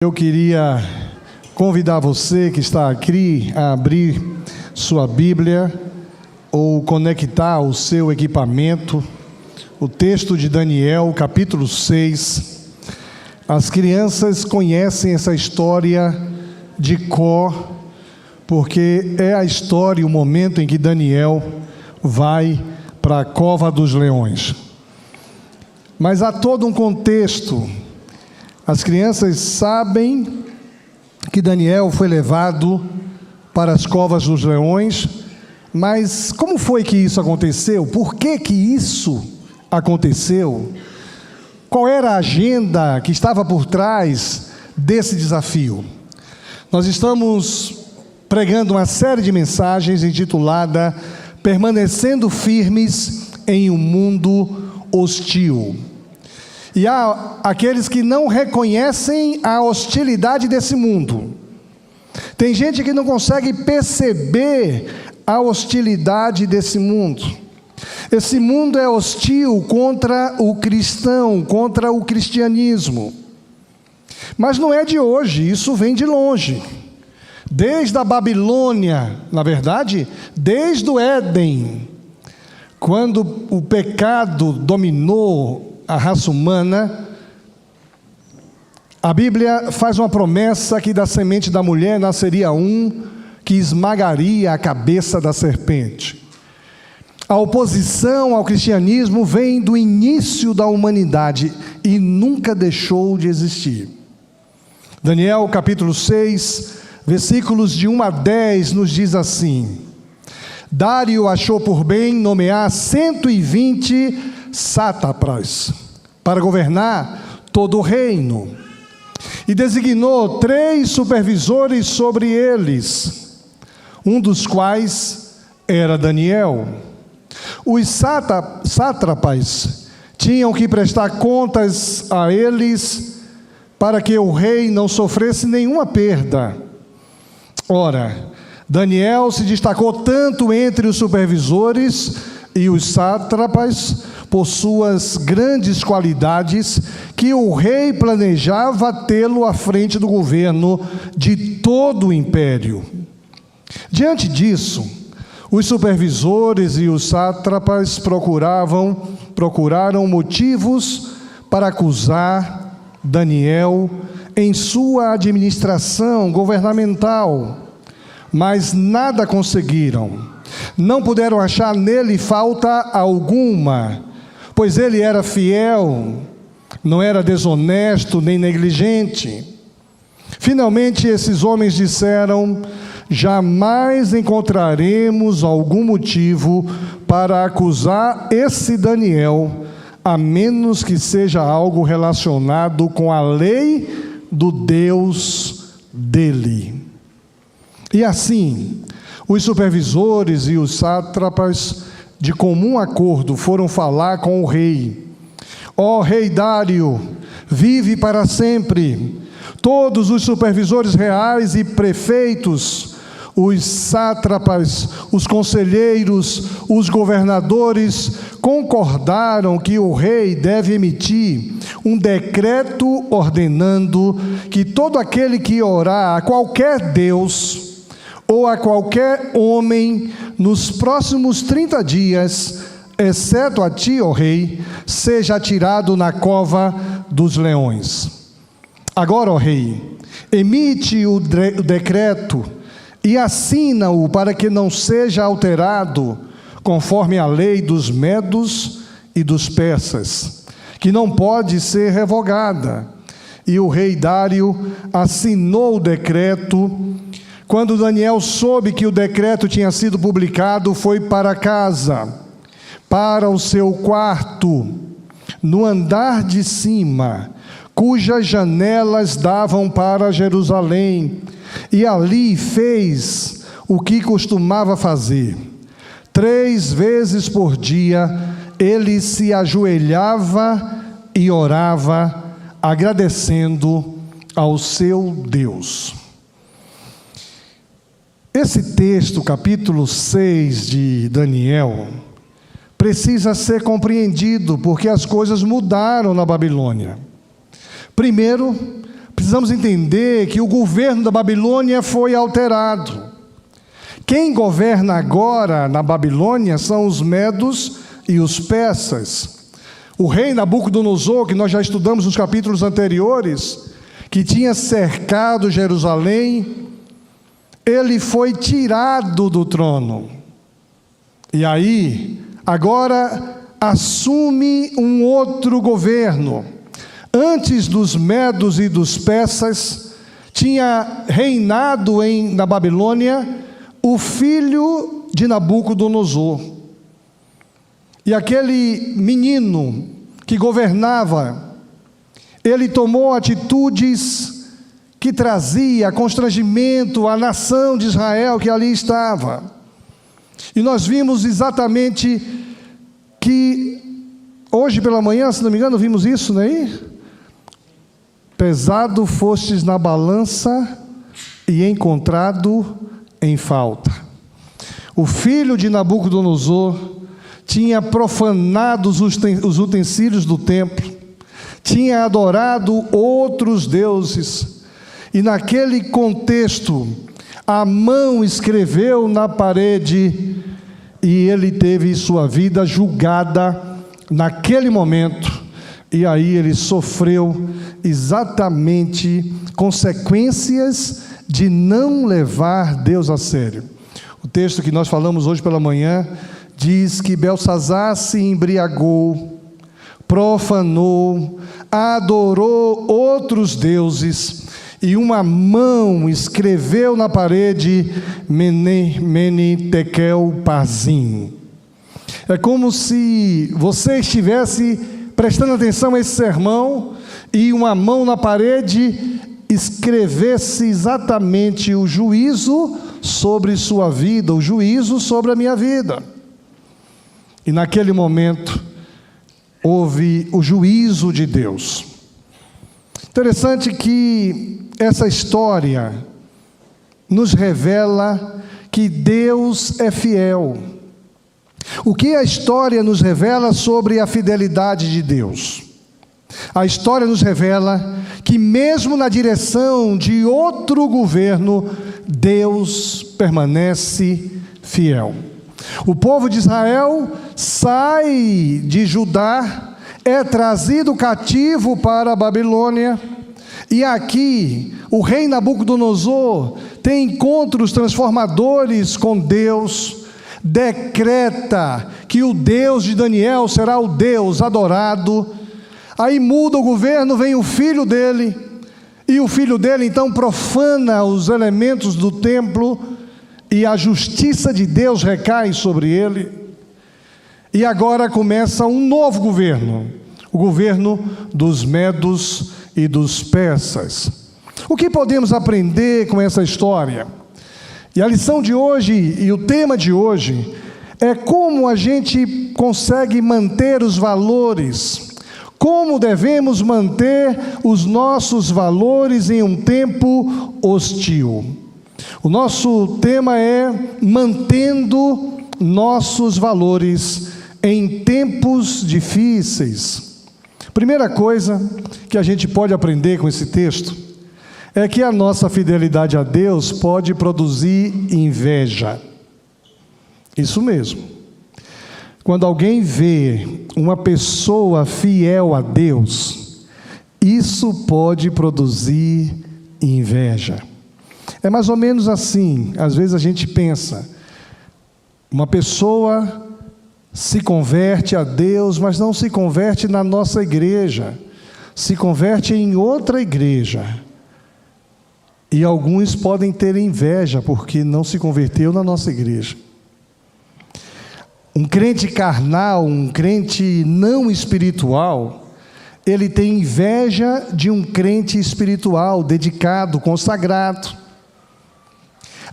Eu queria convidar você que está aqui a abrir sua Bíblia ou conectar o seu equipamento, o texto de Daniel, capítulo 6. As crianças conhecem essa história de cor, porque é a história, o momento em que Daniel vai para a cova dos leões. Mas há todo um contexto. As crianças sabem que Daniel foi levado para as covas dos leões, mas como foi que isso aconteceu? Por que que isso aconteceu? Qual era a agenda que estava por trás desse desafio? Nós estamos pregando uma série de mensagens intitulada Permanecendo Firmes em um Mundo Hostil. E há aqueles que não reconhecem a hostilidade desse mundo. Tem gente que não consegue perceber a hostilidade desse mundo. Esse mundo é hostil contra o cristão, contra o cristianismo. Mas não é de hoje, isso vem de longe. Desde a Babilônia, na verdade, desde o Éden, quando o pecado dominou a raça humana, a Bíblia faz uma promessa que da semente da mulher nasceria um que esmagaria a cabeça da serpente. A oposição ao cristianismo vem do início da humanidade e nunca deixou de existir. Daniel capítulo 6, versículos de 1 a 10 nos diz assim: Dário achou por bem nomear 120 sátrapas para governar todo o reino, e designou 3 supervisores sobre eles, um dos quais era Daniel. Os sátrapas tinham que prestar contas a eles para que o rei não sofresse nenhuma perda. Ora, Daniel se destacou tanto entre os supervisores e os sátrapas por suas grandes qualidades, que o rei planejava tê-lo à frente do governo de todo o império. Diante disso, os supervisores e os sátrapas procuraram motivos para acusar Daniel em sua administração governamental, mas nada conseguiram. Não puderam achar nele falta alguma, pois ele era fiel, não era desonesto nem negligente. Finalmente esses homens disseram: jamais encontraremos algum motivo para acusar esse Daniel, a menos que seja algo relacionado com a lei do Deus dele. E assim, os supervisores e os sátrapas, de comum acordo, foram falar com o rei. Ó rei Dário, vive para sempre. Todos os supervisores reais e prefeitos, os sátrapas, os conselheiros, os governadores, concordaram que o rei deve emitir um decreto ordenando que todo aquele que orar a qualquer Deus ou a qualquer homem, nos próximos 30 dias, exceto a ti, ó rei, seja atirado na cova dos leões. Agora, ó rei, emite o decreto e assina-o para que não seja alterado, conforme a lei dos medos e dos persas, que não pode ser revogada. E o rei Dário assinou o decreto. Quando Daniel soube que o decreto tinha sido publicado, foi para casa, para o seu quarto, no andar de cima, cujas janelas davam para Jerusalém, e ali fez o que costumava fazer. 3 vezes por dia, ele se ajoelhava e orava, agradecendo ao seu Deus. Esse texto, capítulo 6 de Daniel, precisa ser compreendido, porque as coisas mudaram na Babilônia. Primeiro, precisamos entender que o governo da Babilônia foi alterado. Quem governa agora na Babilônia são os medos e os persas. O rei Nabucodonosor, que nós já estudamos nos capítulos anteriores, que tinha cercado Jerusalém, ele foi tirado do trono. E aí, agora assume um outro governo. Antes dos medos e dos persas, tinha reinado na Babilônia o filho de Nabucodonosor. E aquele menino que governava, ele tomou atitudes que trazia constrangimento à nação de Israel que ali estava. E nós vimos exatamente que, hoje pela manhã, se não me engano, vimos isso, não é aí? Pesado fostes na balança e encontrado em falta. O filho de Nabucodonosor tinha profanado os utensílios do templo, tinha adorado outros deuses, e naquele contexto, Amã escreveu na parede, e ele teve sua vida julgada naquele momento, e aí ele sofreu exatamente consequências de não levar Deus a sério. O texto que nós falamos hoje pela manhã diz que Beltsazar se embriagou, profanou, adorou outros deuses, e uma mão escreveu na parede Mene, Tekel, Parzim. É como se você estivesse prestando atenção a esse sermão e uma mão na parede escrevesse exatamente o juízo sobre sua vida, o juízo sobre a minha vida. E naquele momento houve o juízo de Deus. Interessante que essa história nos revela que Deus é fiel. O que a história nos revela sobre a fidelidade de Deus? A história nos revela que mesmo na direção de outro governo, Deus permanece fiel. O povo de Israel sai de Judá, é trazido cativo para a Babilônia, e aqui o rei Nabucodonosor tem encontros transformadores com Deus, decreta que o Deus de Daniel será o Deus adorado. Aí muda o governo, vem o filho dele, e o filho dele então profana os elementos do templo, e a justiça de Deus recai sobre ele. E agora começa um novo governo, o governo dos medos e dos persas. O que podemos aprender com essa história? E a lição de hoje, e o tema de hoje, é como a gente consegue manter os valores, como devemos manter os nossos valores em um tempo hostil. O nosso tema é mantendo nossos valores em tempos difíceis. Primeira coisa que a gente pode aprender com esse texto é que a nossa fidelidade a Deus pode produzir inveja. Isso mesmo. Quando alguém vê uma pessoa fiel a Deus, isso pode produzir inveja. É mais ou menos assim, às vezes a gente pensa, uma pessoa se converte a Deus, mas não se converte na nossa igreja, se converte em outra igreja. E alguns podem ter inveja porque não se converteu na nossa igreja. Um crente carnal, um crente não espiritual, ele tem inveja de um crente espiritual, dedicado, consagrado.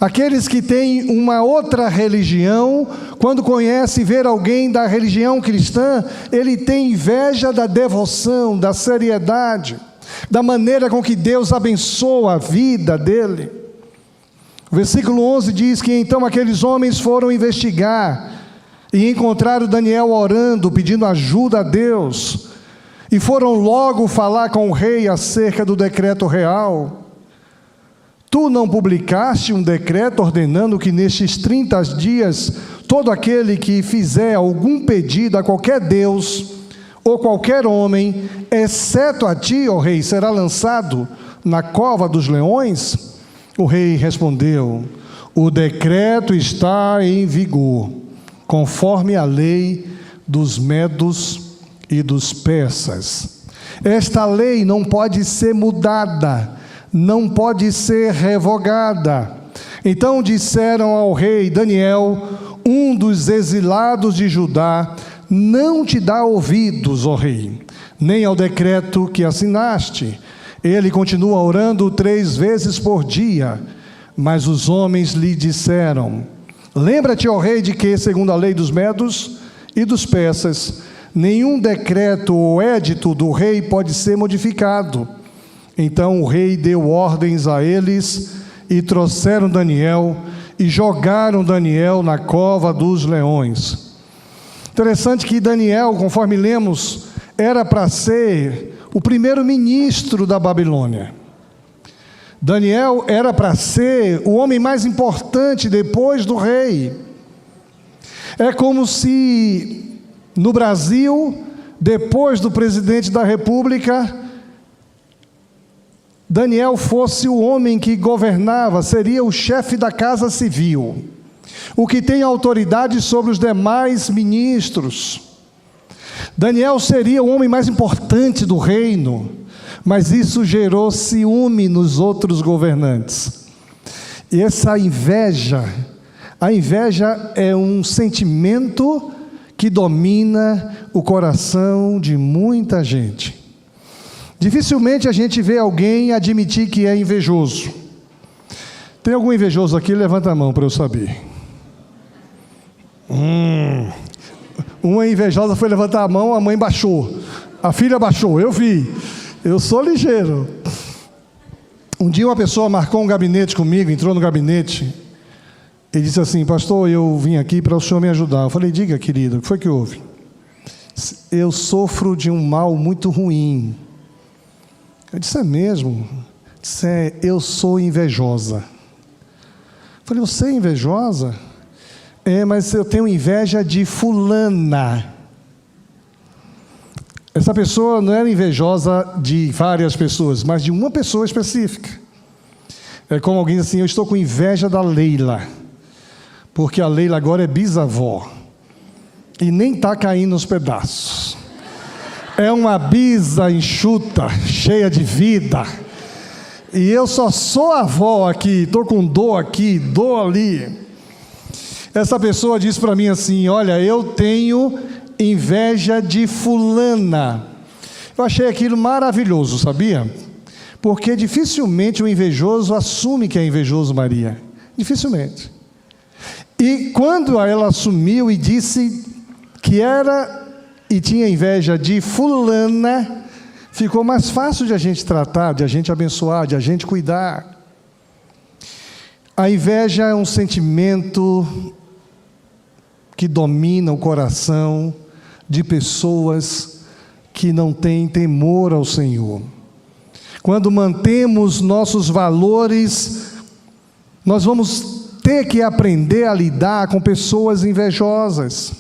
Aqueles que têm uma outra religião, quando conhece ver alguém da religião cristã, ele tem inveja da devoção, da seriedade, da maneira com que Deus abençoa a vida dele. O versículo 11 diz que então aqueles homens foram investigar e encontraram Daniel orando, pedindo ajuda a Deus. e foram logo falar com o rei acerca do decreto real. Tu não publicaste um decreto ordenando que nestes 30 dias todo aquele que fizer algum pedido a qualquer Deus ou qualquer homem, exceto a ti, ó rei, será lançado na cova dos leões? O rei respondeu: o decreto está em vigor, conforme a lei dos medos e dos persas. Esta lei não pode ser mudada, não pode ser revogada. Então disseram ao rei: Daniel, um dos exilados de Judá, não te dá ouvidos, ó rei, nem ao decreto que assinaste. Ele continua orando 3 vezes por dia. Mas os homens lhe disseram: lembra-te, ó rei, de que, segundo a lei dos medos e dos persas, nenhum decreto ou édito do rei pode ser modificado. Então o rei deu ordens a eles e trouxeram Daniel e jogaram Daniel na cova dos leões. Interessante que Daniel, conforme lemos, era para ser o primeiro-ministro da Babilônia. Daniel era para ser o homem mais importante depois do rei. É como se no Brasil, depois do presidente da República, Daniel fosse o homem que governava, seria o chefe da Casa Civil, o que tem autoridade sobre os demais ministros. Daniel seria o homem mais importante do reino, mas isso gerou ciúme nos outros governantes. E essa inveja, a inveja é um sentimento que domina o coração de muita gente. Dificilmente a gente vê alguém admitir que é invejoso. Tem algum invejoso aqui? Levanta a mão para eu saber. Uma invejosa foi levantar a mão, a mãe baixou. A filha baixou, eu vi. Eu sou ligeiro. Um dia uma pessoa marcou um gabinete comigo, entrou no gabinete e disse assim: pastor, eu vim aqui para o senhor me ajudar. Eu falei: diga, querido, o que foi que houve? Eu sofro de um mal muito ruim. Eu disse: é mesmo? Disse: eu sou invejosa. Eu falei: você é invejosa? É, mas eu tenho inveja de fulana. Essa pessoa não era invejosa de várias pessoas, mas de uma pessoa específica. É como alguém assim: eu estou com inveja da Leila, porque a Leila agora é bisavó e nem está caindo nos pedaços. É uma bisa enxuta, cheia de vida, e eu só sou avó aqui, estou com dor aqui, dor ali. Essa pessoa disse para mim assim: olha, eu tenho inveja de fulana. Eu achei aquilo maravilhoso, sabia? Porque dificilmente o invejoso assume que é invejoso, Maria. Dificilmente. E quando ela assumiu e disse que era e tinha inveja de fulana, ficou mais fácil de a gente tratar, de a gente abençoar, de a gente cuidar. A inveja é um sentimento que domina o coração de pessoas que não têm temor ao Senhor. Quando mantemos nossos valores, nós vamos ter que aprender a lidar com pessoas invejosas.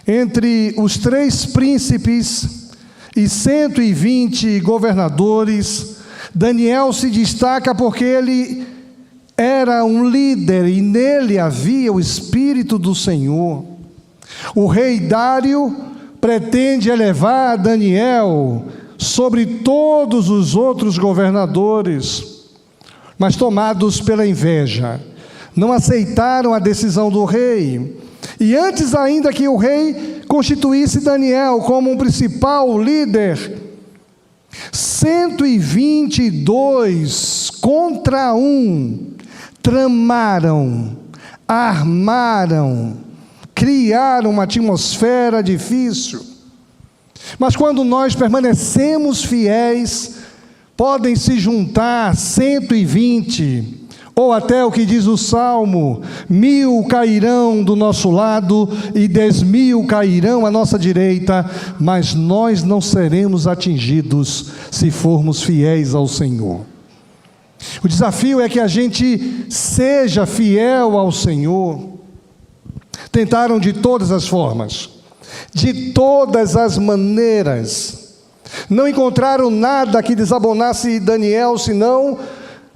Entre os 3 príncipes e 120 governadores, Daniel se destaca porque ele era um líder e nele havia o Espírito do Senhor. O rei Dário pretende elevar Daniel sobre todos os outros governadores, mas tomados pela inveja, não aceitaram a decisão do rei. E antes ainda que o rei constituísse Daniel como um principal líder, 122 contra 1 tramaram, armaram, criaram uma atmosfera difícil. Mas quando nós permanecemos fiéis, podem se juntar 120 Ou até o que diz o Salmo: 1000 cairão do nosso lado e 10.000 cairão à nossa direita, mas nós não seremos atingidos se formos fiéis ao Senhor. O desafio é que a gente seja fiel ao Senhor. Tentaram de todas as formas, de todas as maneiras. Não encontraram nada que desabonasse Daniel, senão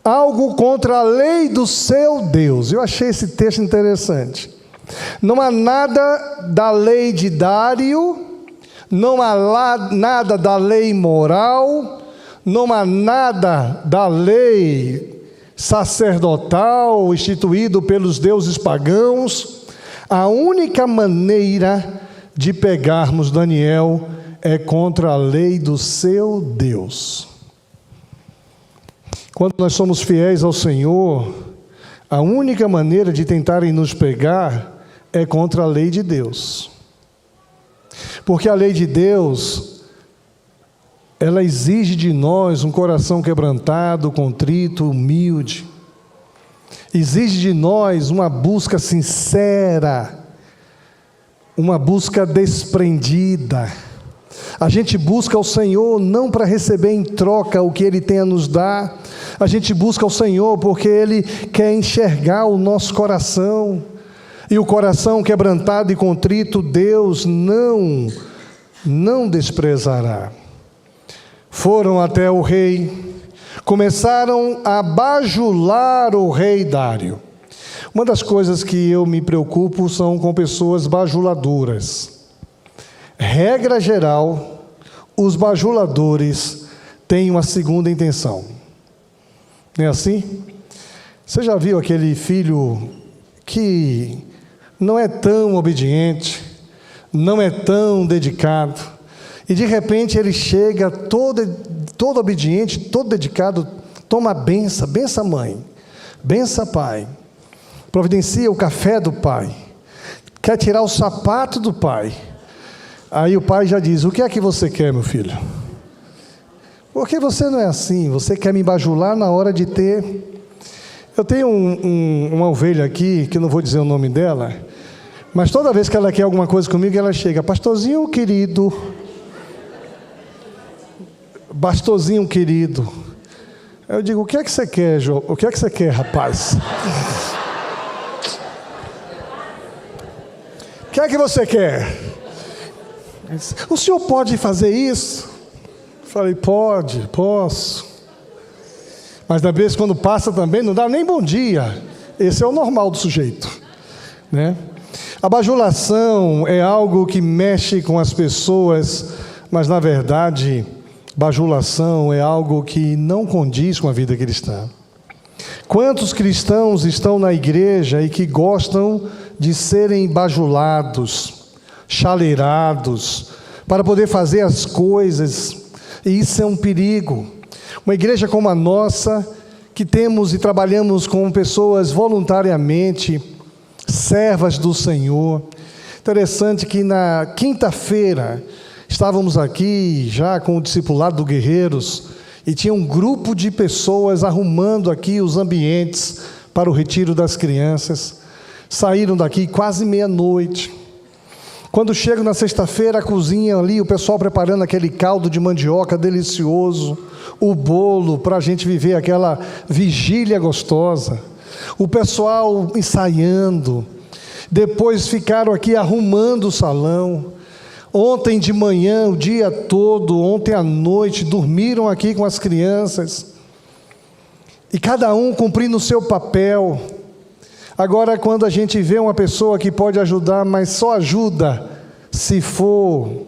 algo contra a lei do seu Deus. Eu achei esse texto interessante. Não há nada da lei de Dário, não há nada da lei moral, não há nada da lei sacerdotal instituído pelos deuses pagãos. A única maneira de pegarmos Daniel é contra a lei do seu Deus. Quando nós somos fiéis ao Senhor, a única maneira de tentarem nos pegar é contra a lei de Deus. Porque a lei de Deus, ela exige de nós um coração quebrantado, contrito, humilde. Exige de nós uma busca sincera, uma busca desprendida. A gente busca o Senhor não para receber em troca o que Ele tem a nos dar. A gente busca o Senhor porque Ele quer enxergar o nosso coração. E o coração quebrantado e contrito, Deus não desprezará. Foram até o rei, começaram a bajular o rei Dário. Uma das coisas que eu me preocupo são com pessoas bajuladoras. Regra geral, os bajuladores têm uma segunda intenção. Não é assim? Você já viu aquele filho que não é tão obediente, não é tão dedicado, e de repente ele chega todo obediente, todo dedicado, toma a benção, benção mãe, benção pai, providencia o café do pai, quer tirar o sapato do pai. Aí o pai já diz: o que é que você quer, meu filho? Porque você não é assim, você quer me bajular na hora de ter. Eu tenho uma ovelha aqui, que eu não vou dizer o nome dela, mas toda vez que ela quer alguma coisa comigo, ela chega: pastorzinho querido, pastorzinho querido. Eu digo: o que é que você quer, João? O que é que você quer, rapaz? O que é que você quer? O senhor pode fazer isso? Falei: pode, posso. Mas da vez quando passa também não dá nem bom dia. Esse é o normal do sujeito, né? A bajulação é algo que mexe com as pessoas, mas na verdade, bajulação é algo que não condiz com a vida cristã. Quantos cristãos estão na igreja e que gostam de serem bajulados, chaleirados, para poder fazer as coisas, e isso é um perigo. Uma igreja como a nossa, que temos e trabalhamos com pessoas voluntariamente, servas do Senhor. Interessante que na quinta-feira, estávamos aqui já com o discipulado do Guerreiros, e tinha um grupo de pessoas arrumando aqui os ambientes para o retiro das crianças. Saíram daqui quase meia-noite. Quando chego na sexta-feira, a cozinha ali, o pessoal preparando aquele caldo de mandioca delicioso, o bolo para a gente viver aquela vigília gostosa, o pessoal ensaiando, depois ficaram aqui arrumando o salão. Ontem de manhã, o dia todo, ontem à noite, dormiram aqui com as crianças, e cada um cumprindo o seu papel. Agora, quando a gente vê uma pessoa que pode ajudar, mas só ajuda se for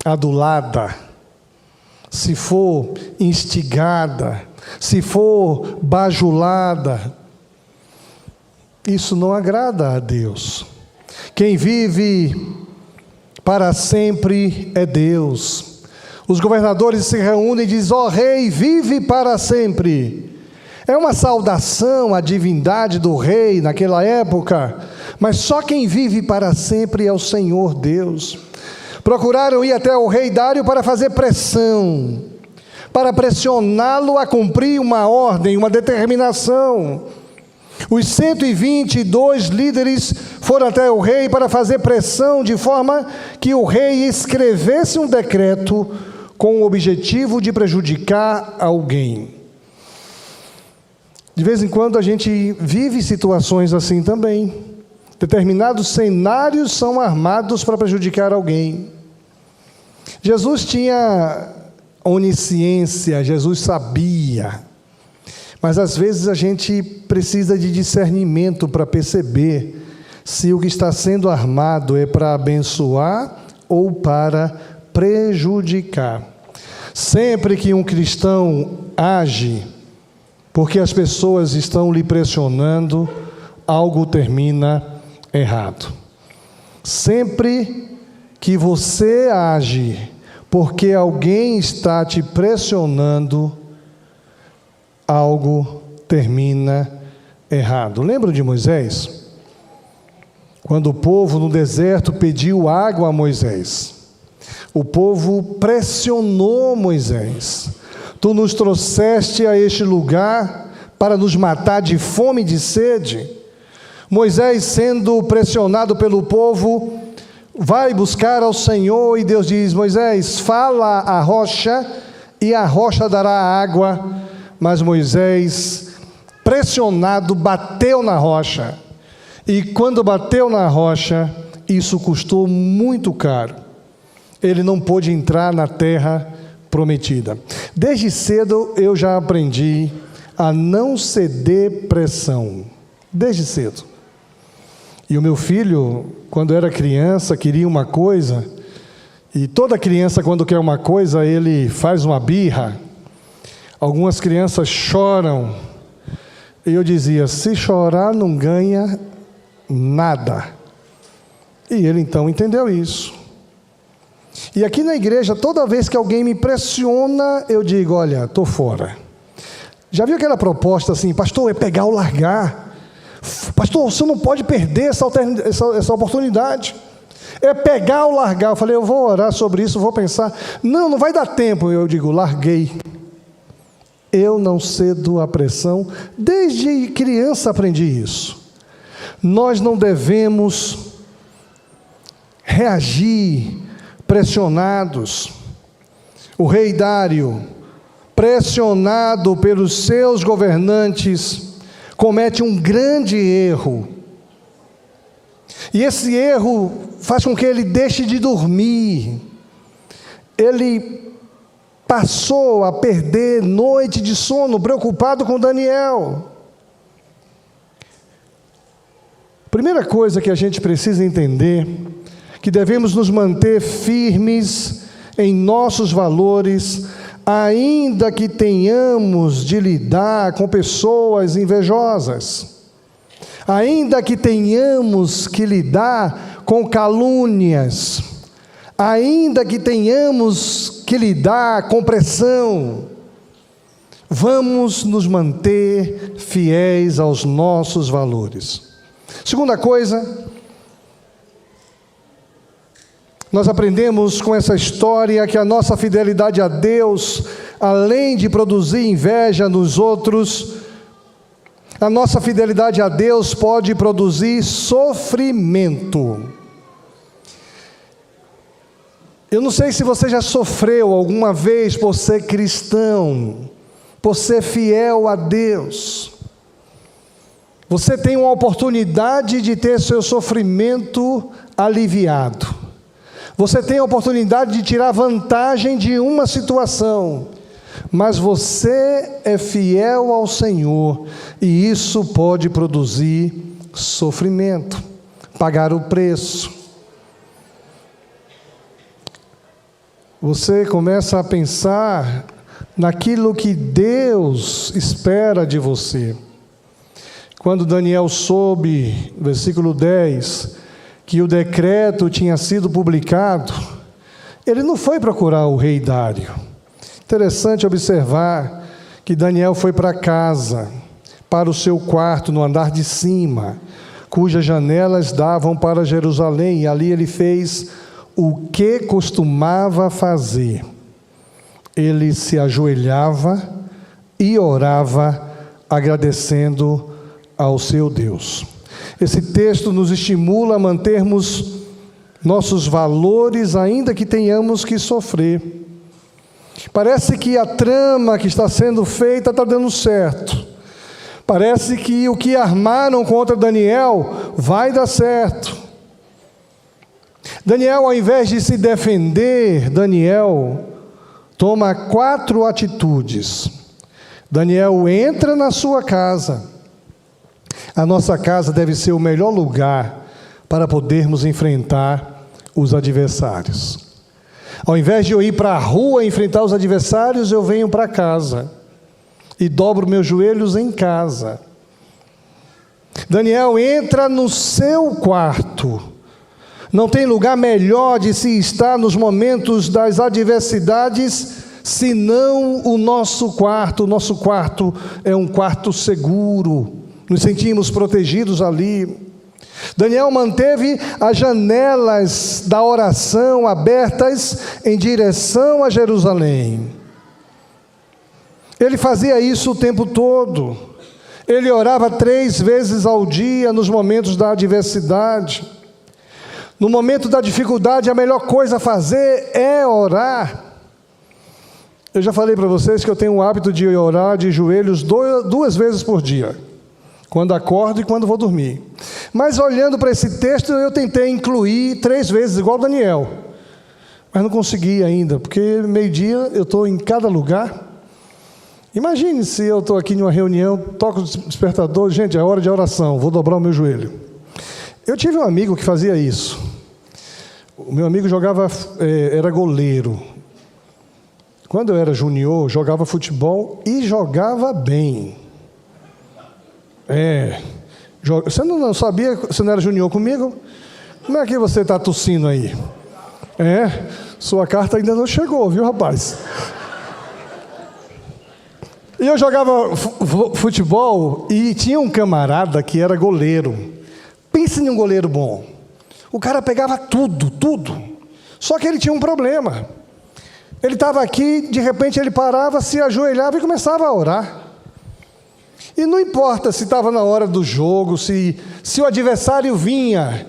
adulada, se for instigada, se for bajulada, isso não agrada a Deus. Quem vive para sempre é Deus. Os governadores se reúnem e dizem: ó rei, vive para sempre. É uma saudação à divindade do rei naquela época, mas só quem vive para sempre é o Senhor Deus. Procuraram ir até o rei Dário para fazer pressão, para pressioná-lo a cumprir uma ordem, uma determinação. Os 122 líderes foram até o rei para fazer pressão, de forma que o rei escrevesse um decreto com o objetivo de prejudicar alguém. De vez em quando a gente vive situações assim também. Determinados cenários são armados para prejudicar alguém. Jesus tinha onisciência, Jesus sabia. Mas às vezes a gente precisa de discernimento para perceber se o que está sendo armado é para abençoar ou para prejudicar. Sempre que um cristão age porque as pessoas estão lhe pressionando, algo termina errado. Sempre que você age porque alguém está te pressionando, algo termina errado. Lembra de Moisés? Quando o povo no deserto pediu água a Moisés, o povo pressionou Moisés. Tu nos trouxeste a este lugar para nos matar de fome e de sede. Moisés, sendo pressionado pelo povo, vai buscar ao Senhor, e Deus diz: Moisés, fala à rocha, e a rocha dará água. Mas Moisés, pressionado, bateu na rocha. E quando bateu na rocha, isso custou muito caro. Ele não pôde entrar na terra prometida. Desde cedo eu já aprendi a não ceder pressão. Desde cedo. E o meu filho, quando era criança, queria uma coisa. E toda criança, quando quer uma coisa, ele faz uma birra. Algumas crianças choram, e eu dizia: se chorar não ganha nada. E ele então entendeu isso. E aqui na igreja, toda vez que alguém me pressiona, eu digo: olha, estou fora. Já viu aquela proposta assim: pastor, é pegar ou largar? Pastor, você não pode perder essa oportunidade. É pegar ou largar. Eu falei: eu vou orar sobre isso, vou pensar. Não vai dar tempo. Eu digo: larguei. Eu não cedo à pressão. Desde criança aprendi isso. Nós não devemos reagir pressionados. O rei Dário, pressionado pelos seus governantes, comete um grande erro. E esse erro faz com que ele deixe de dormir. Ele passou a perder noite de sono, preocupado com Daniel. Primeira coisa que a gente precisa entender, que devemos nos manter firmes em nossos valores, ainda que tenhamos de lidar com pessoas invejosas, ainda que tenhamos que lidar com calúnias, ainda que tenhamos que lidar com pressão, vamos nos manter fiéis aos nossos valores. Segunda coisa, nós aprendemos com essa história que a nossa fidelidade a Deus, além de produzir inveja nos outros, a nossa fidelidade a Deus pode produzir sofrimento. Eu não sei se você já sofreu alguma vez por ser cristão, por ser fiel a Deus. Você tem uma oportunidade de ter seu sofrimento aliviado. Você tem a oportunidade de tirar vantagem de uma situação. Mas você é fiel ao Senhor, e isso pode produzir sofrimento, pagar o preço. Você começa a pensar naquilo que Deus espera de você. Quando Daniel soube, versículo 10, que o decreto tinha sido publicado, ele não foi procurar o rei Dário. Interessante observar que Daniel foi para casa, para o seu quarto no andar de cima, cujas janelas davam para Jerusalém, e ali ele fez o que costumava fazer. ele se ajoelhava e orava, agradecendo ao seu Deus. Esse texto nos estimula a mantermos nossos valores, ainda que tenhamos que sofrer. Parece que a trama que está sendo feita está dando certo. Parece que o que armaram contra Daniel vai dar certo. Daniel, ao invés de se defender, Daniel toma 4 atitudes. Daniel entra na sua casa. A nossa casa deve ser o melhor lugar para podermos enfrentar os adversários. Ao invés de eu ir para a rua enfrentar os adversários, eu venho para casa e dobro meus joelhos em casa. Daniel entra no seu quarto. Não tem lugar melhor de se estar nos momentos das adversidades, senão o nosso quarto. O nosso quarto é um quarto seguro. Nos sentimos protegidos ali. Daniel manteve as janelas da oração abertas em direção a Jerusalém. Ele fazia isso o tempo todo. Ele orava 3 vezes ao dia nos momentos da adversidade. No momento da dificuldade, a melhor coisa a fazer é orar. Eu já falei para vocês que eu tenho o hábito de orar de joelhos 2 vezes por dia. Quando acordo e quando vou dormir. Mas olhando para esse texto, eu tentei incluir 3 vezes, igual Daniel. Mas não consegui ainda, porque meio-dia eu estou em cada lugar. Imagine se eu estou aqui em uma reunião, toco o despertador, gente, é hora de oração, vou dobrar o meu joelho. Eu tive um amigo que fazia isso. O meu amigo era goleiro. Quando eu era junior, jogava futebol e jogava bem. Você não sabia, você não era junior comigo? Como é que você está tossindo aí? Sua carta ainda não chegou, viu, rapaz? E eu jogava futebol e tinha um camarada que era goleiro. Pense em um goleiro bom. O cara pegava tudo. Só que ele tinha um problema. Ele estava aqui, de repente ele parava, se ajoelhava e começava a orar. E não importa se estava na hora do jogo, se o adversário vinha,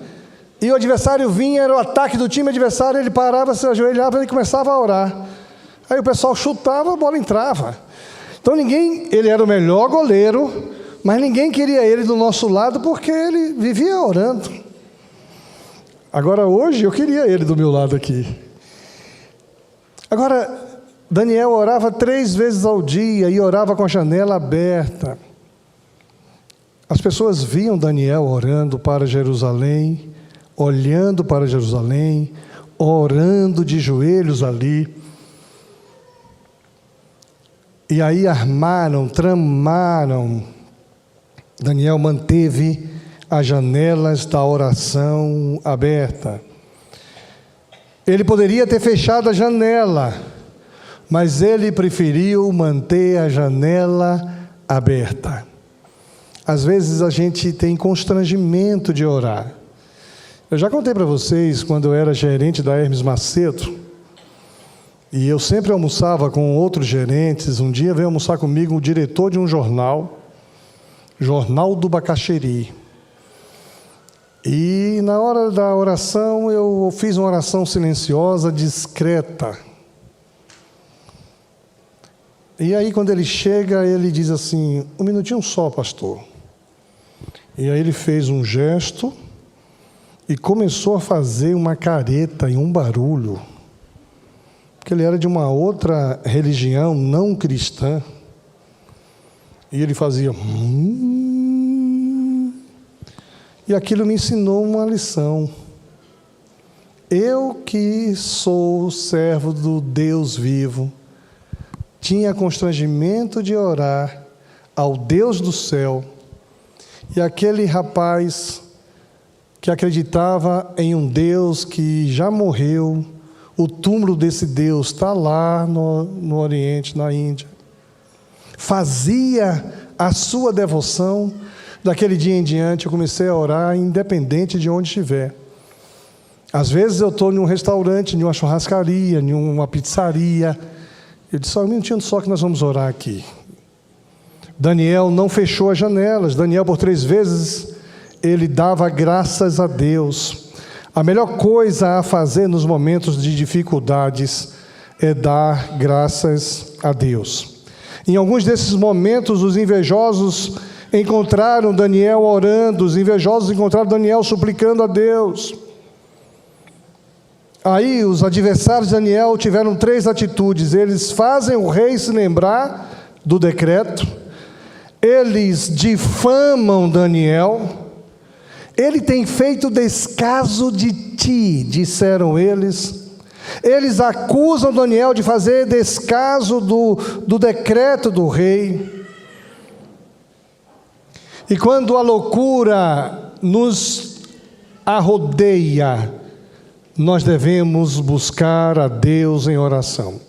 e o adversário vinha, era o ataque do time adversário, ele parava, se ajoelhava e começava a orar. Aí o pessoal chutava, a bola entrava. Então ele era o melhor goleiro, mas ninguém queria ele do nosso lado porque ele vivia orando. Agora hoje eu queria ele do meu lado aqui. Agora, Daniel orava 3 vezes ao dia e orava com a janela aberta. As pessoas viam Daniel orando para Jerusalém, olhando para Jerusalém, orando de joelhos ali. E aí tramaram. Daniel manteve as janelas da oração aberta. Ele poderia ter fechado a janela, mas ele preferiu manter a janela aberta. Às vezes a gente tem constrangimento de orar. Eu já contei para vocês, quando eu era gerente da Hermes Macedo, e eu sempre almoçava com outros gerentes. Um dia veio almoçar comigo o diretor de um jornal, Jornal do Bacaxeri. E na hora da oração, eu fiz uma oração silenciosa, discreta. E aí, quando ele chega, ele diz assim: 1 minutinho só, pastor. E aí ele fez um gesto e começou a fazer uma careta e um barulho, porque ele era de uma outra religião não cristã. E ele fazia... E aquilo me ensinou uma lição. Eu que sou servo do Deus vivo, tinha constrangimento de orar ao Deus do céu, e aquele rapaz que acreditava em um Deus que já morreu, o túmulo desse Deus está lá no Oriente, na Índia, fazia a sua devoção. Daquele dia em diante eu comecei a orar independente de onde estiver. Às vezes eu estou em um restaurante, em uma churrascaria, em uma pizzaria, Eu disse: só um minutinho só que nós vamos orar aqui. Daniel não fechou as janelas. Daniel, por 3 vezes, ele dava graças a Deus. A melhor coisa a fazer nos momentos de dificuldades é dar graças a Deus. Em alguns desses momentos, os invejosos encontraram Daniel orando, os invejosos encontraram Daniel suplicando a Deus. Aí os adversários de Daniel tiveram 3 atitudes. Eles fazem o rei se lembrar do decreto, eles difamam Daniel. Ele tem feito descaso de ti, disseram eles. Eles acusam Daniel de fazer descaso do decreto do rei. E quando a loucura nos arrodeia, nós devemos buscar a Deus em oração.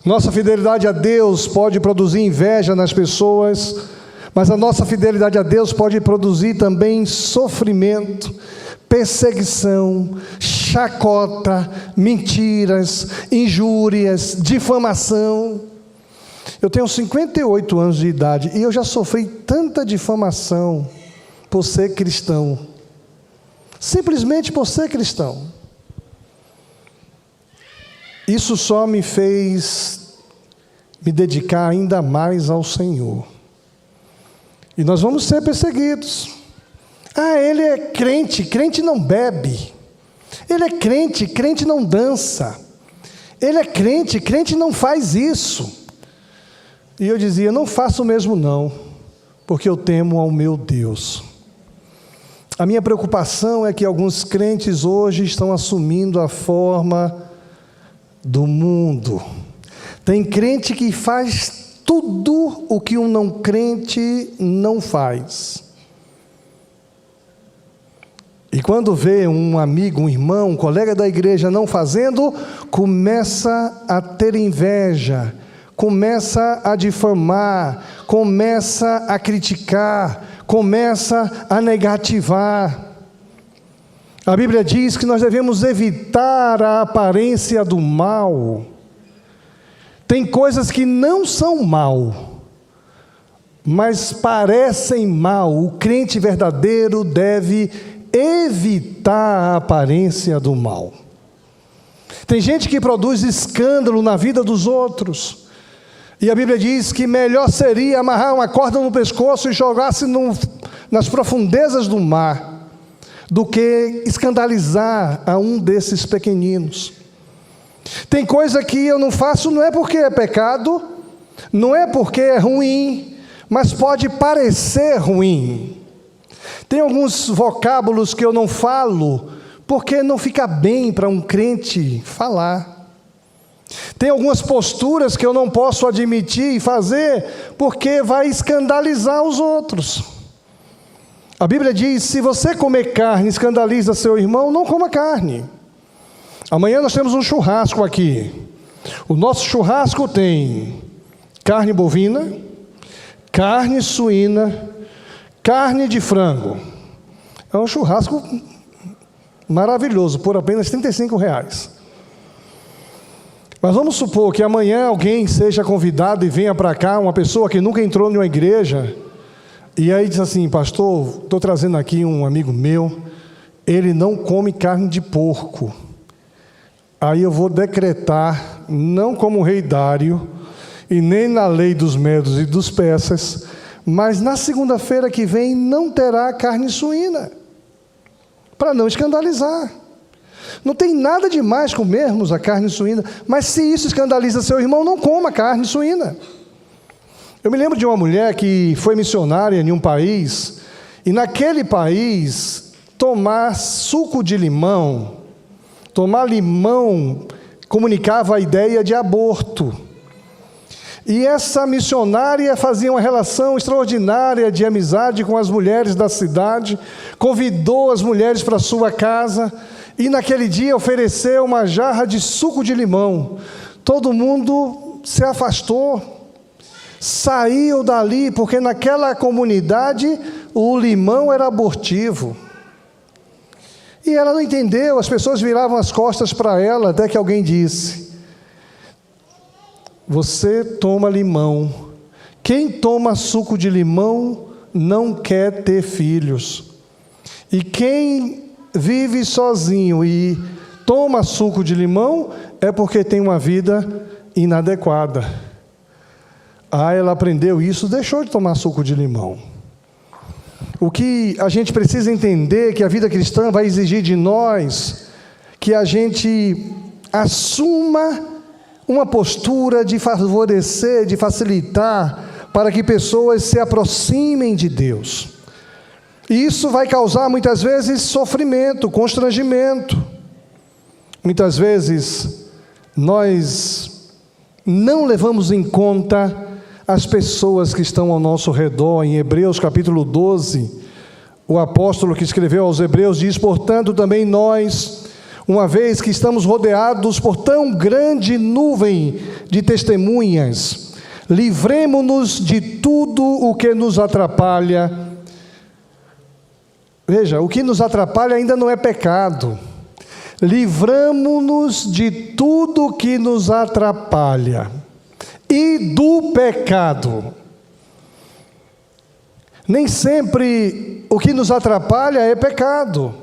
Nossa fidelidade a Deus pode produzir inveja nas pessoas, mas a nossa fidelidade a Deus pode produzir também sofrimento, perseguição, chacota, mentiras, injúrias, difamação. Eu tenho 58 anos de idade e eu já sofri tanta difamação por ser cristão. Simplesmente por ser cristão. Isso só me fez me dedicar ainda mais ao Senhor. E nós vamos ser perseguidos. Ah, ele é crente, crente não bebe. Ele é crente, crente não dança. Ele é crente, crente não faz isso. E eu dizia: não faço mesmo não, porque eu temo ao meu Deus. A minha preocupação é que alguns crentes hoje estão assumindo a forma do mundo. Tem crente que faz tudo o que um não crente não faz. E quando vê um amigo, um irmão, um colega da igreja não fazendo, começa a ter inveja, começa a difamar, começa a criticar, começa a negativar. A Bíblia diz que nós devemos evitar a aparência do mal. Tem coisas que não são mal, mas parecem mal. O crente verdadeiro deve evitar a aparência do mal. Tem gente que produz escândalo na vida dos outros. E a Bíblia diz que melhor seria amarrar uma corda no pescoço e jogar-se nas profundezas do mar, do que escandalizar a um desses pequeninos. Tem coisa que eu não faço, não é porque é pecado, não é porque é ruim, mas pode parecer ruim. Tem alguns vocábulos que eu não falo, porque não fica bem para um crente falar. Tem algumas posturas que eu não posso admitir e fazer, porque vai escandalizar os outros. A Bíblia diz: se você comer carne escandaliza seu irmão, não coma carne. Amanhã nós temos um churrasco aqui. O nosso churrasco tem carne bovina, carne suína, carne de frango. É um churrasco maravilhoso, por apenas R$35. Mas vamos supor que amanhã alguém seja convidado e venha para cá, uma pessoa que nunca entrou em uma igreja, e aí diz assim: pastor, estou trazendo aqui um amigo meu, ele não come carne de porco. Aí eu vou decretar, não como o rei Dário, e nem na lei dos medos e dos persas, mas na segunda-feira que vem não terá carne suína, para não escandalizar. Não tem nada demais comermos a carne suína, mas se isso escandaliza seu irmão, não coma carne suína. Eu me lembro de uma mulher que foi missionária em um país, e naquele país, tomar suco de limão, tomar limão, comunicava a ideia de aborto. E essa missionária fazia uma relação extraordinária de amizade com as mulheres da cidade, convidou as mulheres para sua casa, e naquele dia ofereceu uma jarra de suco de limão. Todo mundo se afastou, saiu dali, porque naquela comunidade o limão era abortivo. E ela não entendeu, as pessoas viravam as costas para ela, até que alguém disse: Você toma limão. Quem toma suco de limão não quer ter filhos. E quem vive sozinho e toma suco de limão é porque tem uma vida inadequada. Ela aprendeu isso, deixou de tomar suco de limão. O que a gente precisa entender é que a vida cristã vai exigir de nós que a gente assuma uma postura de favorecer, de facilitar, para que pessoas se aproximem de Deus. E isso vai causar muitas vezes sofrimento, constrangimento. Muitas vezes nós não levamos em conta as pessoas que estão ao nosso redor. Em Hebreus capítulo 12, o apóstolo que escreveu aos Hebreus diz: portanto também nós, uma vez que estamos rodeados por tão grande nuvem de testemunhas, livremo-nos de tudo o que nos atrapalha. Veja, o que nos atrapalha ainda não é pecado. Livramo-nos de tudo o que nos atrapalha e do pecado. Nem sempre o que nos atrapalha é pecado.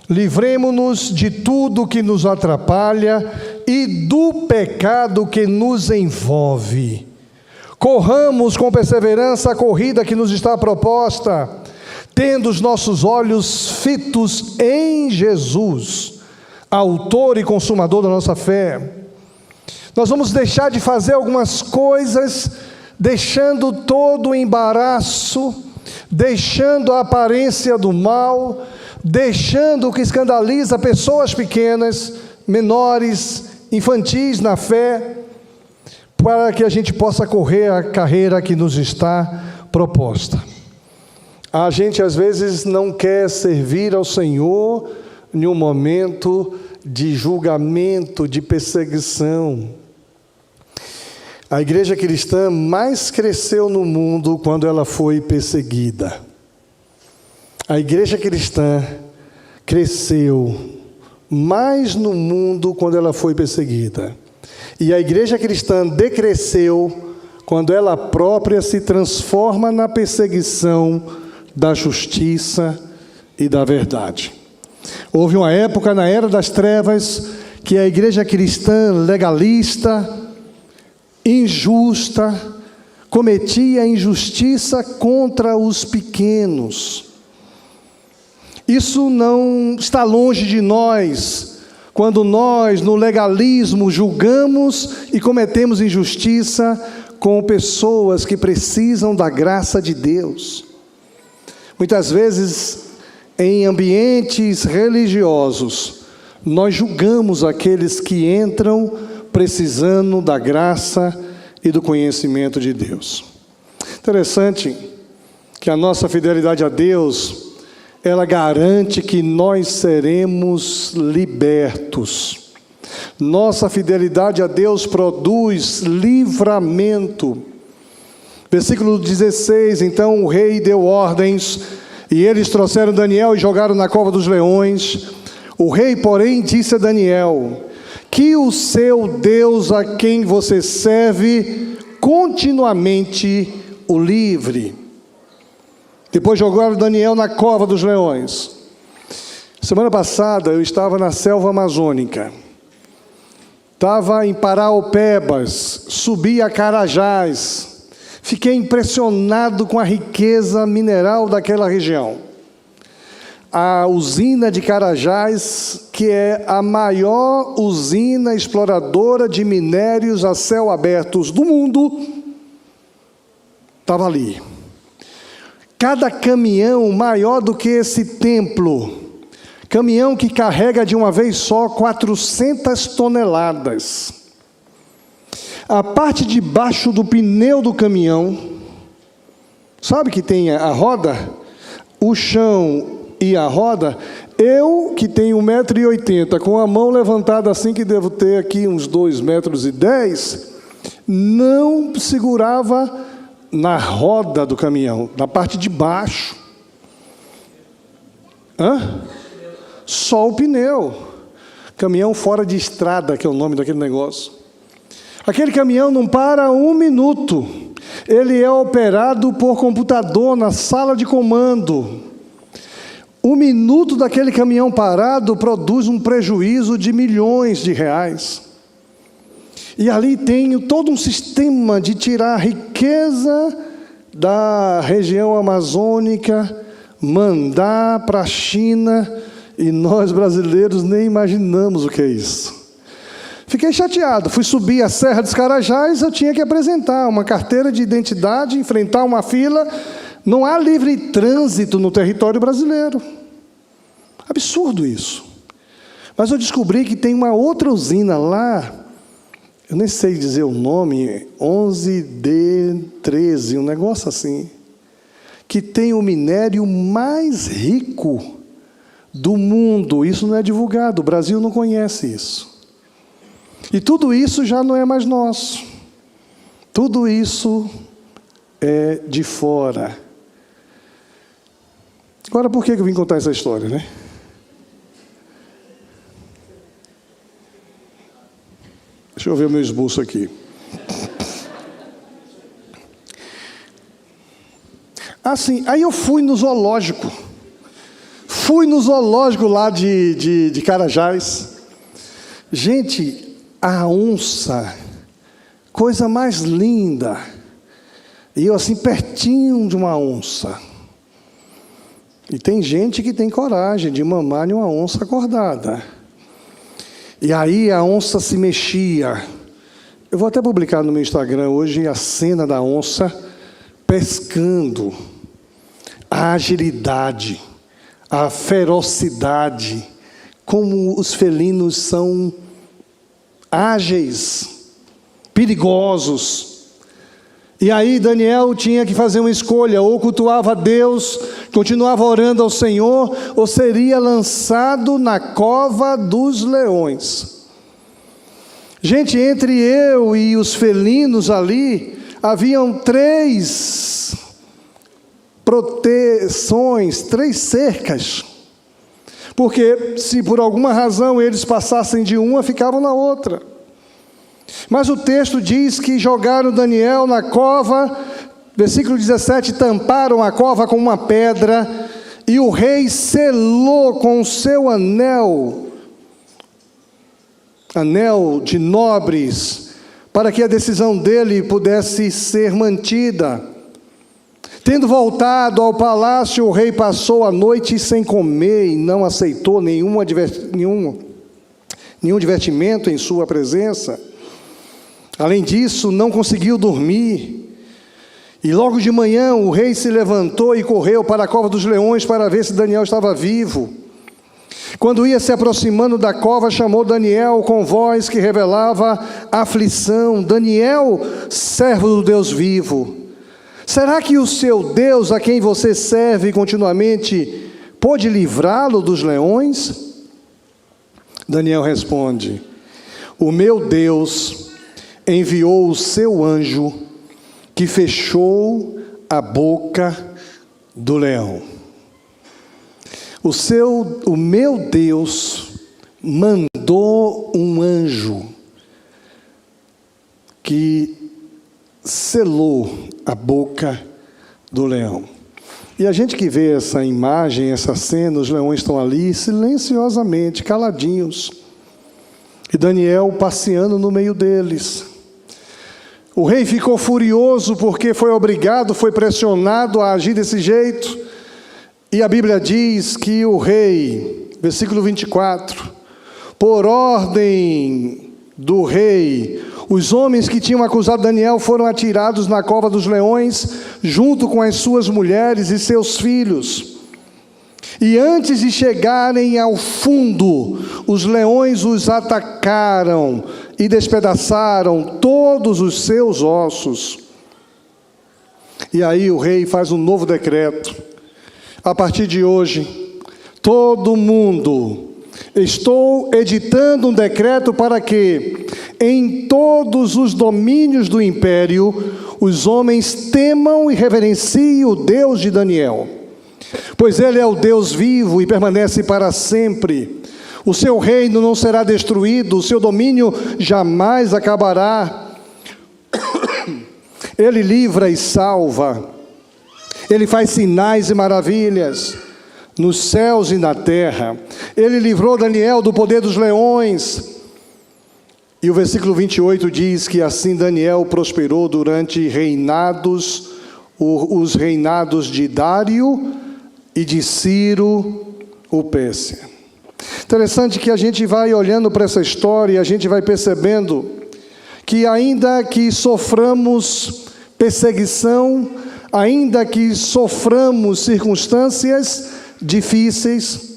Livremo-nos de tudo que nos atrapalha e do pecado que nos envolve. Corramos com perseverança a corrida que nos está proposta, tendo os nossos olhos fitos em Jesus, autor e consumador da nossa fé. Nós vamos deixar de fazer algumas coisas, deixando todo o embaraço, deixando a aparência do mal, deixando o que escandaliza pessoas pequenas, menores, infantis na fé, para que a gente possa correr a carreira que nos está proposta. A gente às vezes não quer servir ao Senhor em um momento de julgamento, de perseguição. A igreja cristã mais cresceu no mundo quando ela foi perseguida. A igreja cristã cresceu mais no mundo quando ela foi perseguida. E a igreja cristã decresceu quando ela própria se transforma na perseguição da justiça e da verdade. Houve uma época na era das trevas que a igreja cristã legalista, injusta, cometia injustiça contra os pequenos. Isso não está longe de nós, quando nós, no legalismo, julgamos e cometemos injustiça com pessoas que precisam da graça de Deus. Muitas vezes, em ambientes religiosos, nós julgamos aqueles que entram precisando da graça e do conhecimento de Deus. Interessante que a nossa fidelidade a Deus, ela garante que nós seremos libertos. Nossa fidelidade a Deus produz livramento. Versículo 16, então o rei deu ordens, e eles trouxeram Daniel e jogaram na cova dos leões. O rei, porém, disse a Daniel: que o seu Deus, a quem você serve, continuamente o livre. Depois jogaram Daniel na cova dos leões. Semana passada eu estava na selva amazônica. Estava em Paraopebas, subi a Carajás. Fiquei impressionado com a riqueza mineral daquela região. A usina de Carajás, que é a maior usina exploradora de minérios a céu aberto do mundo, estava ali. Cada caminhão maior do que esse templo, caminhão que carrega de uma vez só 400 toneladas. A parte de baixo do pneu do caminhão, sabe que tem a roda? O chão e a roda, eu que tenho 1,80 m, com a mão levantada assim, que devo ter aqui uns 2,10 m, não segurava na roda do caminhão, na parte de baixo. Só o pneu. Caminhão fora de estrada, que é o nome daquele negócio. Aquele caminhão não para um minuto. Ele é operado por computador na sala de comando. Um minuto daquele caminhão parado produz um prejuízo de milhões de reais. E ali tem todo um sistema de tirar riqueza da região amazônica, mandar para a China, e nós brasileiros nem imaginamos o que é isso. Fiquei chateado, fui subir a Serra dos Carajás, eu tinha que apresentar uma carteira de identidade, enfrentar uma fila. Não há livre trânsito no território brasileiro. Absurdo isso. Mas eu descobri que tem uma outra usina lá, eu nem sei dizer o nome, 11D13, um negócio assim, que tem o minério mais rico do mundo. Isso não é divulgado, o Brasil não conhece isso. E tudo isso já não é mais nosso. Tudo isso é de fora. Agora, por que eu vim contar essa história, né? Deixa eu ver o meu esboço aqui. Assim, aí eu fui no zoológico. Fui no zoológico lá de Carajás. Gente, a onça, coisa mais linda. E eu assim, pertinho de uma onça. E tem gente que tem coragem de mamar em uma onça acordada. E aí a onça se mexia. Eu vou até publicar no meu Instagram hoje a cena da onça pescando. A agilidade, a ferocidade, como os felinos são ágeis, perigosos. E aí Daniel tinha que fazer uma escolha: ou cultuava a Deus, continuava orando ao Senhor, ou seria lançado na cova dos leões. Gente, entre eu e os felinos ali, haviam 3 proteções, 3 cercas. Porque se por alguma razão eles passassem de uma, ficavam na outra. Mas o texto diz que jogaram Daniel na cova, versículo 17, tamparam a cova com uma pedra, e o rei selou com o seu anel de nobres, para que a decisão dele pudesse ser mantida. Tendo voltado ao palácio, o rei passou a noite sem comer e não aceitou nenhum divertimento em sua presença. Além disso, não conseguiu dormir. E logo de manhã o rei se levantou e correu para a cova dos leões para ver se Daniel estava vivo. Quando ia se aproximando da cova, chamou Daniel com voz que revelava aflição: Daniel, servo do Deus vivo, será que o seu Deus, a quem você serve continuamente, pôde livrá-lo dos leões? Daniel responde: o meu Deus enviou o seu anjo, que fechou a boca do leão. O meu Deus mandou um anjo que selou a boca do leão. E a gente que vê essa imagem, essa cena, os leões estão ali silenciosamente, caladinhos, e Daniel passeando no meio deles. O rei ficou furioso porque foi obrigado, foi pressionado a agir desse jeito. E a Bíblia diz que o rei, versículo 24, por ordem do rei, os homens que tinham acusado Daniel foram atirados na cova dos leões, junto com as suas mulheres e seus filhos. E antes de chegarem ao fundo, os leões os atacaram e despedaçaram todos os seus ossos. E aí o rei faz um novo decreto: a partir de hoje, todo mundo, estou editando um decreto para que, em todos os domínios do império, os homens temam e reverenciem o Deus de Daniel, pois ele é o Deus vivo e permanece para sempre. O seu reino não será destruído, o seu domínio jamais acabará. Ele livra e salva. Ele faz sinais e maravilhas nos céus e na terra. Ele livrou Daniel do poder dos leões. E o versículo 28 diz que assim Daniel prosperou durante os reinados de Dário e de Ciro o Pérsia. Interessante que a gente vai olhando para essa história e a gente vai percebendo que ainda que soframos perseguição, ainda que soframos circunstâncias difíceis,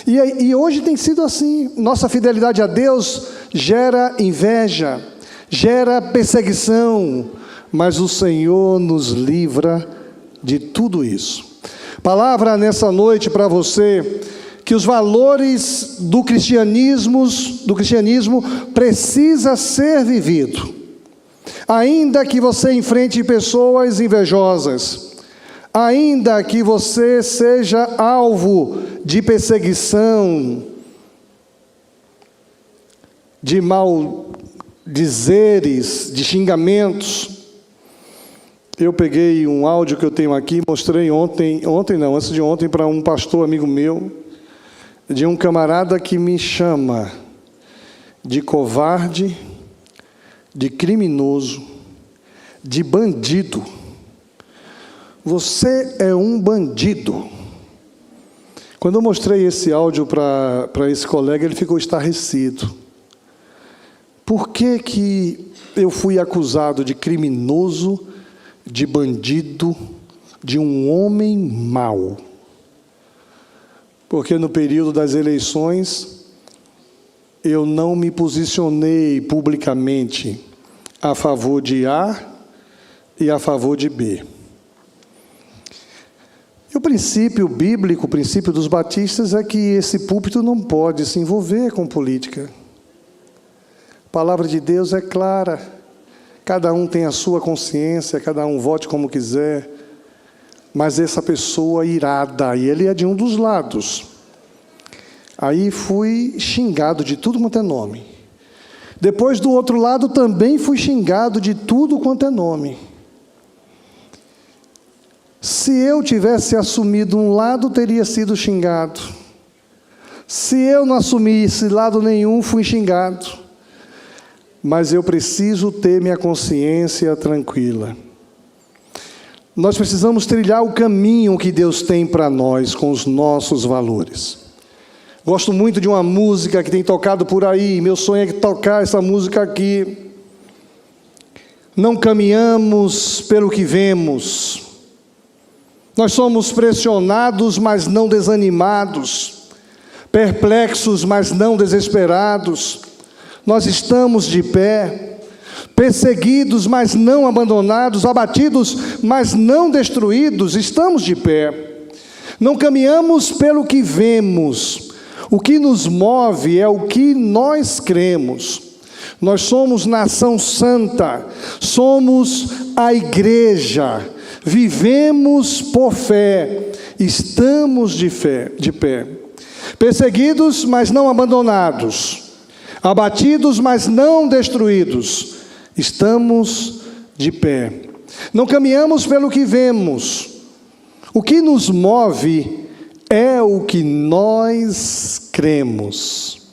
e hoje tem sido assim, nossa fidelidade a Deus gera inveja, gera perseguição, mas o Senhor nos livra de tudo isso. Palavra nessa noite para você, que os valores do cristianismo precisa ser vivido. Ainda que você enfrente pessoas invejosas, ainda que você seja alvo de perseguição, de maldizeres, de xingamentos. Eu peguei um áudio que eu tenho aqui, mostrei antes de ontem, para um pastor amigo meu, de um camarada que me chama de covarde, de criminoso, de bandido. Você é um bandido. Quando eu mostrei esse áudio para esse colega, ele ficou estarrecido. Por que eu fui acusado de criminoso, de bandido, de um homem mau? Porque no período das eleições, eu não me posicionei publicamente a favor de A e a favor de B. E o princípio bíblico, o princípio dos batistas é que esse púlpito não pode se envolver com política. A palavra de Deus é clara. Cada um tem a sua consciência, cada um vote como quiser. Mas essa pessoa irada, e ele é de um dos lados. Aí fui xingado de tudo quanto é nome. Depois do outro lado também fui xingado de tudo quanto é nome. Se eu tivesse assumido um lado, teria sido xingado. Se eu não assumisse lado nenhum, fui xingado. Mas eu preciso ter minha consciência tranquila. Nós precisamos trilhar o caminho que Deus tem para nós com os nossos valores. Gosto muito de uma música que tem tocado por aí. Meu sonho é tocar essa música aqui. Não caminhamos pelo que vemos. Nós somos pressionados, mas não desanimados. Perplexos, mas não desesperados. Nós estamos de pé. Perseguidos, mas não abandonados. Abatidos, mas não destruídos. Estamos de pé. Não caminhamos pelo que vemos. O que nos move é o que nós cremos. Nós somos nação santa, somos a igreja, vivemos por fé, estamos de pé. Perseguidos, mas não abandonados. Abatidos, mas não destruídos. Estamos de pé. Não caminhamos pelo que vemos. O que nos move é o que nós cremos.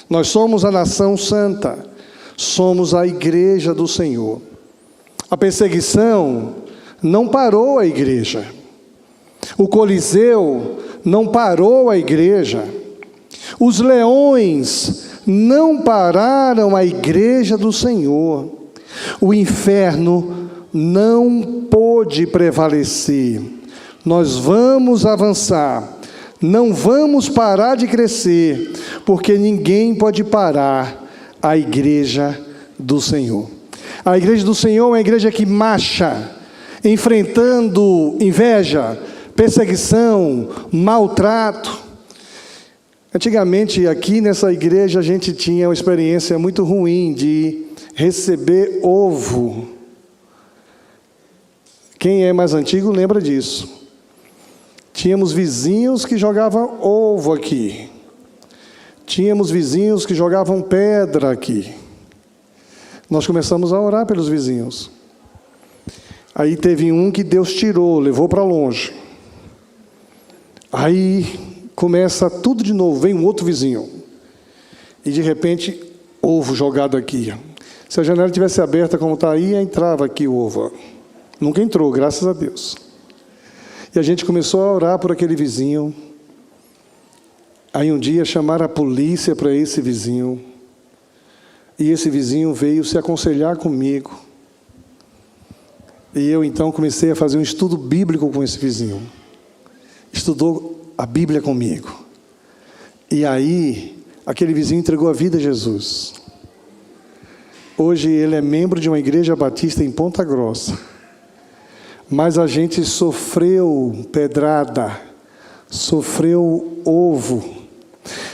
Nós somos a nação santa, somos a igreja do Senhor. A perseguição não parou a igreja. O Coliseu não parou a igreja. Os leões não pararam a igreja do Senhor. O inferno não pôde prevalecer. Nós vamos avançar, não vamos parar de crescer, porque ninguém pode parar a igreja do Senhor. A igreja do Senhor é uma igreja que marcha, enfrentando inveja, perseguição, maltrato. Antigamente, aqui nessa igreja, a gente tinha uma experiência muito ruim de receber ovo. Quem é mais antigo lembra disso. Tínhamos vizinhos que jogavam ovo aqui. Tínhamos vizinhos que jogavam pedra aqui. Nós começamos a orar pelos vizinhos. Aí teve um que Deus tirou, levou para longe. Aí começa tudo de novo, vem um outro vizinho. E de repente, ovo jogado aqui. Se a janela tivesse aberta como está aí, entrava aqui o ovo. Nunca entrou, graças a Deus. E a gente começou a orar por aquele vizinho. Aí um dia chamaram a polícia para esse vizinho. E esse vizinho veio se aconselhar comigo. E eu então comecei a fazer um estudo bíblico com esse vizinho. Estudou a Bíblia comigo. E aí, aquele vizinho entregou a vida a Jesus. Hoje ele é membro de uma igreja batista em Ponta Grossa. Mas a gente sofreu pedrada, sofreu ovo.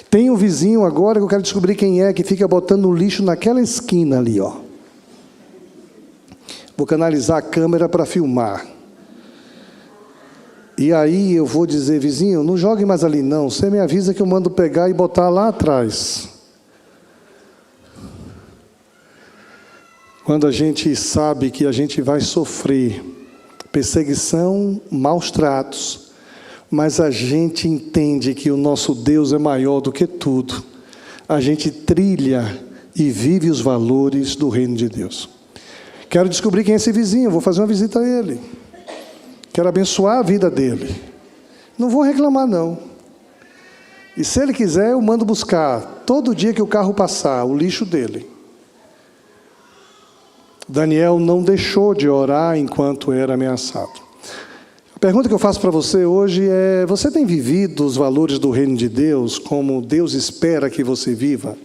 Tem um vizinho agora que eu quero descobrir quem é, que fica botando lixo naquela esquina ali, ó. Vou canalizar a câmera para filmar. E aí eu vou dizer, vizinho, não jogue mais ali não, você me avisa que eu mando pegar e botar lá atrás. Quando a gente sabe que a gente vai sofrer perseguição, maus tratos, mas a gente entende que o nosso Deus é maior do que tudo, a gente trilha e vive os valores do reino de Deus. Quero descobrir quem é esse vizinho, vou fazer uma visita a ele. Quero abençoar a vida dele. Não vou reclamar, não. E se ele quiser, eu mando buscar, todo dia que o carro passar, o lixo dele. Daniel não deixou de orar enquanto era ameaçado. A pergunta que eu faço para você hoje é: você tem vivido os valores do reino de Deus como Deus espera que você viva?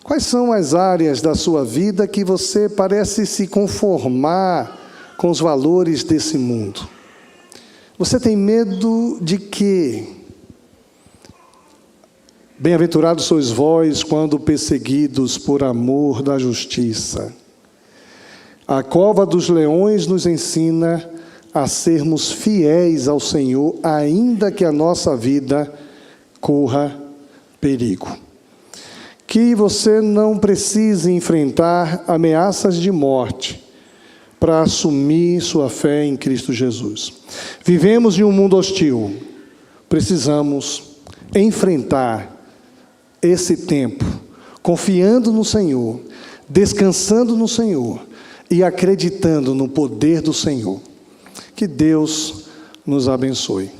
Quais são as áreas da sua vida que você parece se conformar com os valores desse mundo? Você tem medo de quê? Bem-aventurados sois vós quando perseguidos por amor da justiça. A cova dos leões nos ensina a sermos fiéis ao Senhor, ainda que a nossa vida corra perigo. Que você não precise enfrentar ameaças de morte para assumir sua fé em Cristo Jesus. Vivemos em um mundo hostil. Precisamos enfrentar esse tempo, confiando no Senhor, descansando no Senhor e acreditando no poder do Senhor. Que Deus nos abençoe.